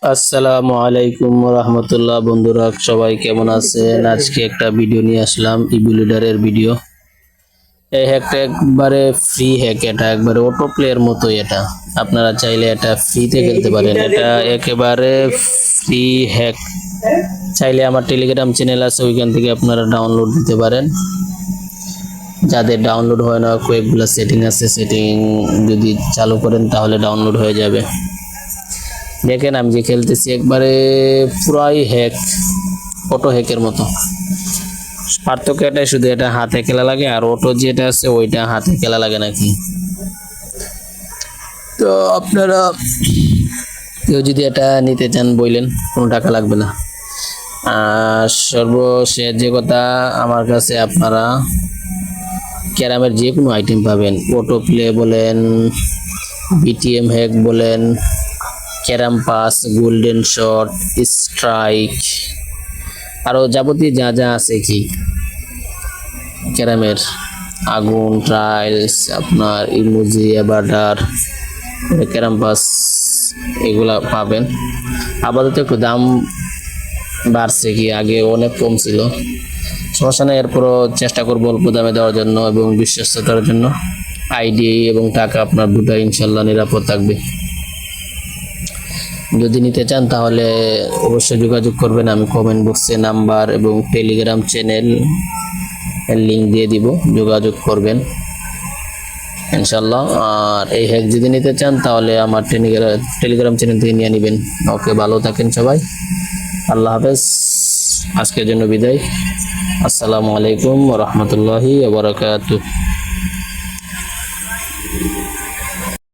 আসসালামু আলাইকুম রহমতুল্লাহ। বন্ধুরা সবাই কেমন আছেন? আজকে একটা ভিডিও নিয়ে আসলাম, ইভিলিডারের ভিডিও। এই হ্যাকটা একবারে ফ্রি হ্যাক, এটা একবারে অটো প্লের মতোই। এটা আপনারা চাইলে এটা ফ্রিতে খেলতে পারেন, এটা একেবারে ফ্রি হ্যাক। চাইলে আমার টেলিগ্রাম চ্যানেল আছে, ওইখান থেকে আপনারা ডাউনলোড দিতে পারেন। যাদের ডাউনলোড হয় না, কয়েকগুলো সেটিং আছে, সেটিং যদি চালু করেন তাহলে ডাউনলোড হয়ে যাবে। দেখেন আমি যে খেলতেছি, একবারে পুরাই হ্যাক, অটো হ্যাকের মতো। পার্থক্য এটাই, শুধু এটা হাতে খেলা লাগে, আর অটো যেটা আছে ওইটা হাতে খেলা লাগে নাকি। তো আপনারা কেউ যদি এটা নিতে চান বললেন, কোনো টাকা লাগবে না। আর সর্বশেষ যে কথা, আমার কাছে আপনারা ক্যারামের যে কোনো আইটেম পাবেন। অটো প্লে বলেন, বিটিএম হ্যাক বলেন, carrom pass, golden shot, strike, আরও যাবতীয় যা যা আছে কি ক্যারামের, আগুন, ট্রায়ালস, আপনার ইমোজি, এবার্ডার, ক্যারাম পাস, এগুলা পাবেন। আপাতত একটু দাম বাড়ছে, কি আগে অনেক কম ছিল, সমস্যা নেই। এরপরও চেষ্টা করবো অল্প দামে দেওয়ার জন্য এবং বিশ্বস্ততার জন্য। আইডি এবং টাকা আপনার দুটাই ইনশাল্লাহ নিরাপদ থাকবে। যদি নিতে চান তাহলে অবশ্যই যোগাযোগ করবেন। আমি কমেন্ট বক্সে নাম্বার এবং টেলিগ্রাম চ্যানেল লিঙ্ক দিয়ে দিব, যোগাযোগ করবেন ইনশাল্লাহ। আর এই হ্যাক যদি নিতে চান তাহলে আমার টেলিগ্রাম চ্যানেল থেকে নিয়ে নেবেন। ওকে, ভালো থাকেন সবাই, আল্লাহ হাফেজ। আজকের জন্য বিদায়। আসসালামু আলাইকুম ওয়া রাহমাতুল্লাহি ওয়া বারাকাতুহু।